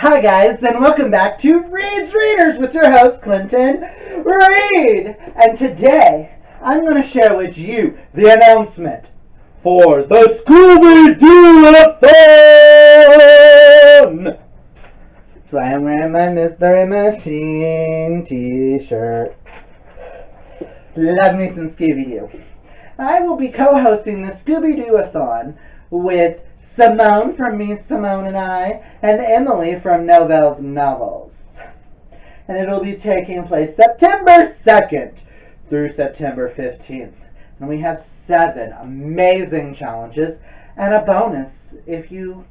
Hi guys, and welcome back to Read's Readers with your host Clinton Reed. And today I'm going to share with you the announcement for the Scooby Doo Athon. So I'm wearing my Mystery Machine t-shirt. Love me some Scooby Doo. I will be co-hosting the Scooby Doo Athon with Simone from Me, Simone and I, and Emily from Novel's Novels. And it'll be taking place September 2nd through September 15th. And we have 7 amazing challenges and a bonus if you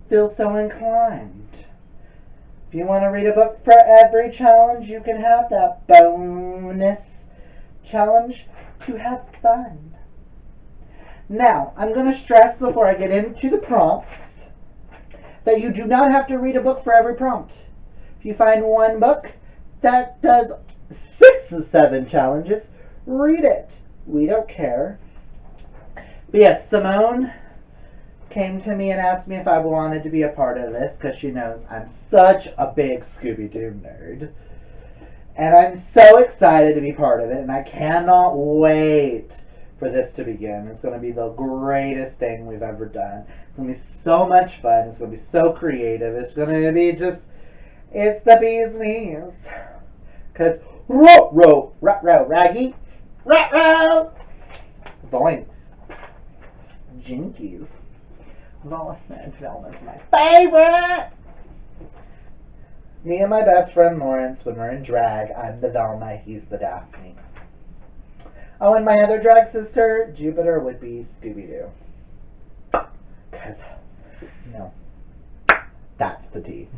feel so inclined. If you want to read a book for every challenge, you can have that bonus challenge to have fun. Now, I'm going to stress before I get into the prompts that you do not have to read a book for every prompt. If you find one book that does 6 of 7 challenges, read it. We don't care. But yes, Simone came to me and asked me if I wanted to be a part of this because she knows I'm such a big Scooby-Doo nerd. And I'm so excited to be part of it, and I cannot wait for this to begin. It's going to be the greatest thing we've ever done. It's going to be so much fun. It's going to be so creative. It's going to be just, it's the bee's knees. Because, raggy, zoinks, jinkies. Velma's my favorite. Me and my best friend Lawrence, when we're in drag, I'm the Velma, he's the Daphne. Oh, and my other drag sister, Jupiter, would be Scooby-Doo. Because, that's the tea.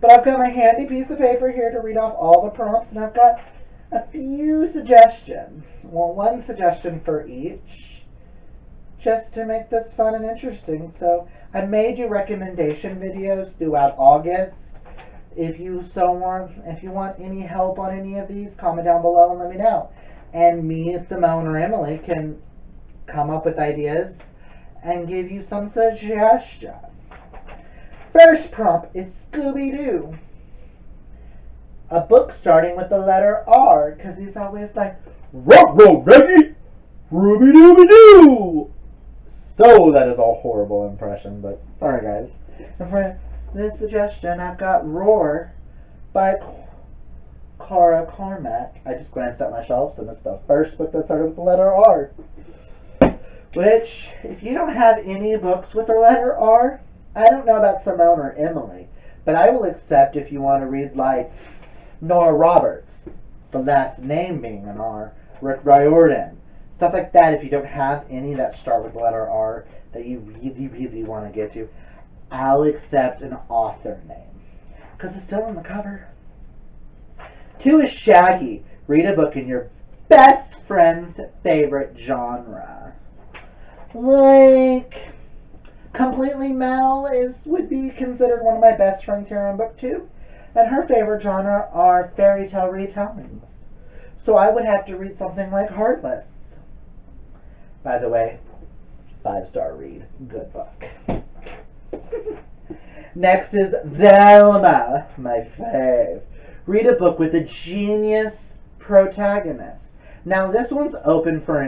But I've got my handy piece of paper here to read off all the prompts, and I've got a few suggestions. Well, one suggestion for each, just to make this fun and interesting. So I made you recommendation videos throughout August. If you want any help on any of these, comment down below and let me know. And me, Simone, or Emily can come up with ideas and give you some suggestions. First prompt is Scooby-Doo. A book starting with the letter R, because he's always like, Ruh-roh, Reggie! Ruby-dooby-doo! So that is a horrible impression, but sorry guys. And for this suggestion, I've got Roar by Cara Cormack. I just glanced at my shelves, and it's the first book that started with the letter R. Which, if you don't have any books with the letter R, I don't know about Simone or Emily, but I will accept if you want to read like Nora Roberts, the last name being an R, Rick Riordan, stuff like that. If you don't have any that start with the letter R that you really, really want to get to, I'll accept an author name, because it's still on the cover. 2 is Shaggy. Read a book in your best friend's favorite genre. Like, Completely Mel would be considered one of my best friends here on book 2, and her favorite genre are fairy tale retellings. So I would have to read something like Heartless. By the way, 5-star read. Good book. Next is Velma, my fave. Read a book with a genius protagonist. Now this one's open for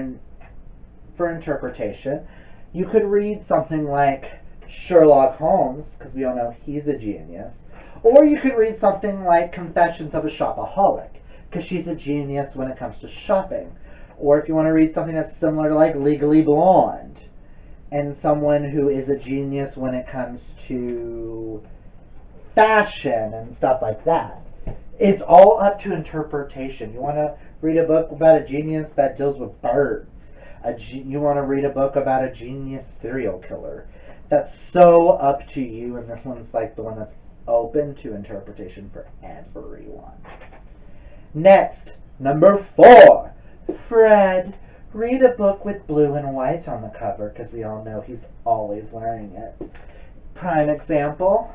interpretation. You could read something like Sherlock Holmes, because we all know he's a genius. Or you could read something like Confessions of a Shopaholic, because she's a genius when it comes to shopping. Or if you want to read something that's similar to like Legally Blonde, and someone who is a genius when it comes to fashion and stuff like that. It's all up to interpretation. You want to read a book about a genius that deals with birds. You want to read a book about a genius serial killer. That's so up to you, and this one's like the one that's open to interpretation for everyone. Next, number 4, Fred. Read a book with blue and white on the cover, because we all know he's always wearing it. Prime example,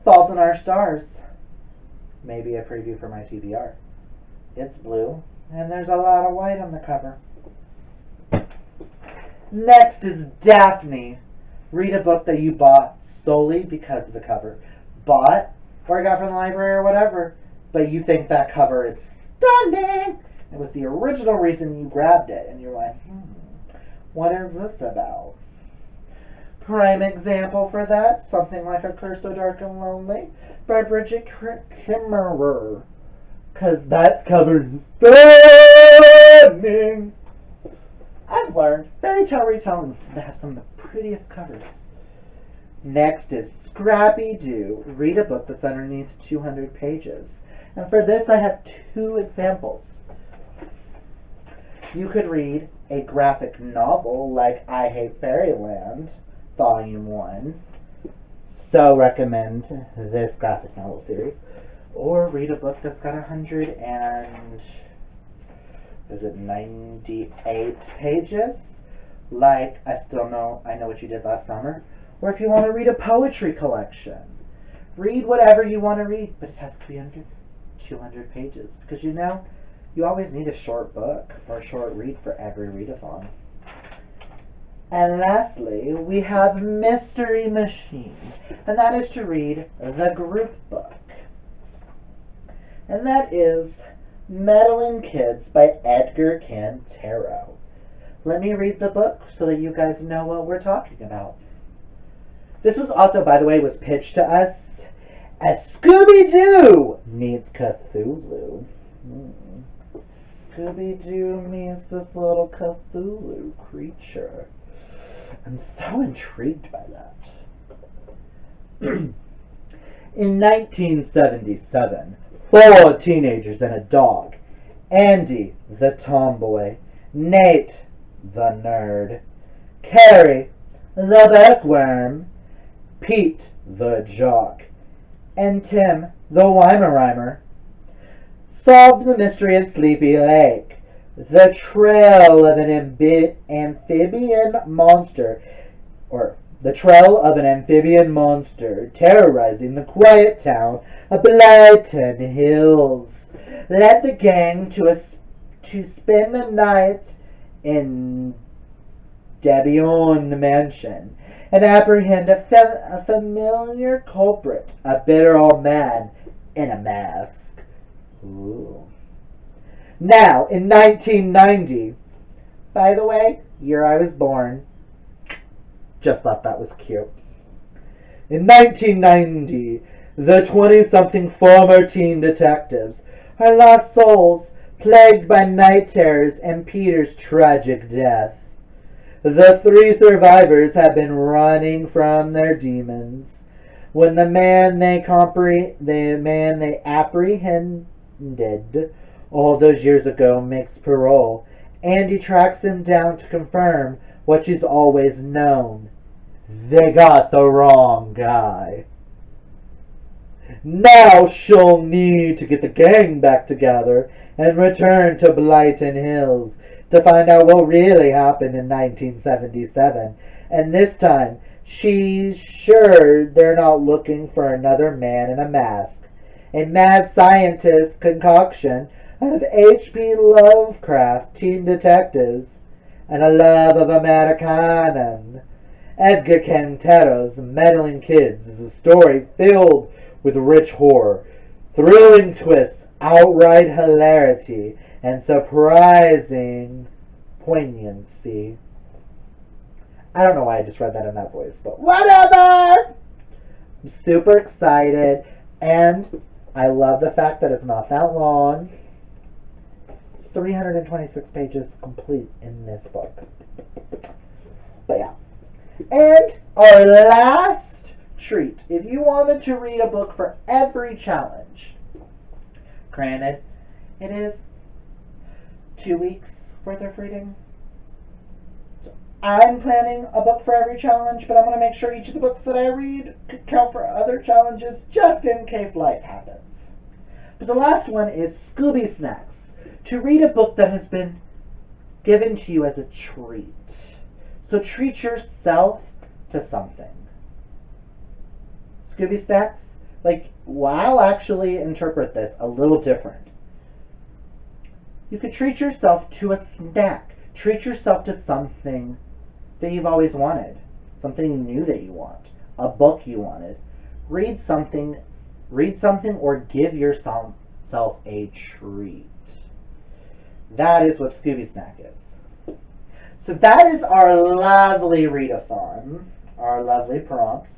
Fault in Our Stars. Maybe a preview for my TBR. It's blue, and there's a lot of white on the cover. Next is Daphne. Read a book that you bought solely because of the cover. Bought or got from the library or whatever, but you think that cover is stunning. It was the original reason you grabbed it, and you're like, what is this about? Prime example for that, something like A Curse So Dark and Lonely by Bridget Kimmerer. Because that cover is stunning. I've learned fairy tale retellings that have some of the prettiest covers. Next is Scrappy Doo. Read a book that's underneath 200 pages. And for this I have two examples. You could read a graphic novel like I Hate Fairyland, Volume 1. So recommend this graphic novel series. Or read a book that's got 98 pages, like I Know What You Did Last Summer. Or if you want to read a poetry collection, read whatever you want to read, but it has to be under 200 pages, because you always need a short book or a short read for every read-a-thon. And lastly, we have Mystery Machine, and that is to read the group book. And that is Meddling Kids by Edgar Cantero. Let me read the book so that you guys know what we're talking about. This was also, by the way, was pitched to us as Scooby-Doo meets Cthulhu. Scooby-Doo meets this little Cthulhu creature. I'm so intrigued by that. In 1977, 4 teenagers and a dog. Andy, the tomboy. Nate, the nerd. Carrie, the bookworm. Pete, the jock. And Tim, the Weimaraner, solved the mystery of Sleepy Lake. The trail of an amphibian monster, terrorizing the quiet town of Blyton Hills, led the gang to spend the night in Debion Mansion and apprehend a familiar culprit, a bitter old man in a mask. Ooh. Now, in 1990, by the way, year I was born, just thought that was cute. In 1990, the 20-something former teen detectives are lost souls plagued by night terrors and Peter's tragic death. The 3 survivors have been running from their demons when the man they apprehended all those years ago makes parole. Andy tracks him down to confirm what she's always known. They got the wrong guy. Now she'll need to get the gang back together and return to Blyton Hills to find out what really happened in 1977. And this time, she's sure they're not looking for another man in a mask. A mad scientist concoction of H.P. Lovecraft teen detectives and a love of Americanan. Edgar Cantero's Meddling Kids is a story filled with rich horror, thrilling twists, outright hilarity, and surprising poignancy. I don't know why I just read that in that voice, but whatever! I'm super excited, and I love the fact that it's not that long. 326 pages complete in this book. But yeah. And our last treat, if you wanted to read a book for every challenge, granted, it is 2 weeks worth of reading. So I'm planning a book for every challenge, but I'm going to make sure each of the books that I read could count for other challenges just in case life happens. But the last one is Scooby Snacks. To read a book that has been given to you as a treat. So treat yourself to something. Scooby Snacks, I'll actually interpret this a little different. You could treat yourself to a snack. Treat yourself to something that you've always wanted. Something new that you want. a book you wanted. Read something or give yourself a treat. That is what Scooby Snack is. So that is our lovely read-a-thon, our lovely prompts,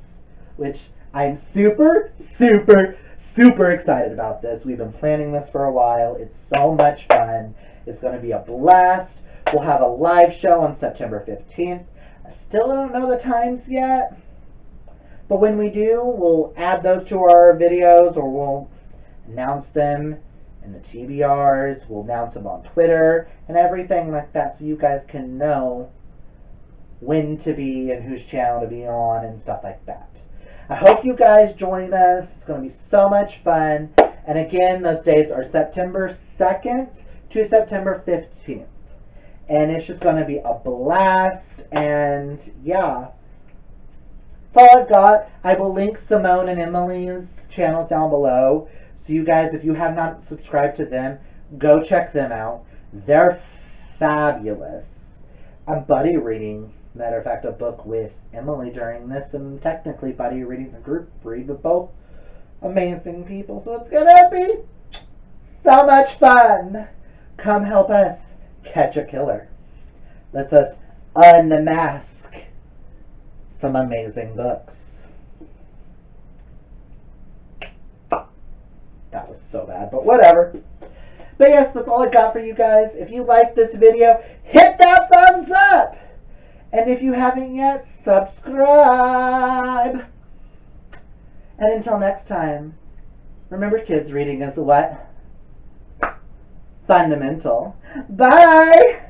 which I'm super, super, super excited about this. We've been planning this for a while. It's so much fun. It's going to be a blast. We'll have a live show on September 15th. I still don't know the times yet, but when we do, we'll add those to our videos, or we'll announce them in the TBRs. We'll announce them on Twitter and everything like that, so you guys can know when to be and whose channel to be on and stuff like that. I hope you guys join us. It's going to be so much fun. And again, those dates are September 2nd to September 15th. And it's just going to be a blast. And yeah, that's all I've got. I will link Simone and Emily's channels down below. So you guys, if you have not subscribed to them, go check them out. They're fabulous. I'm buddy reading, matter of fact, a book with Emily during this. And technically buddy reading the group read with both amazing people. So it's going to be so much fun. Come help us catch a killer. Let us unmask some amazing books. That was so bad, but whatever. But yes, that's all I got for you guys. If you like this video, hit that thumbs up. And if you haven't yet, subscribe. And until next time, remember kids, reading is what? Fundamental. Bye!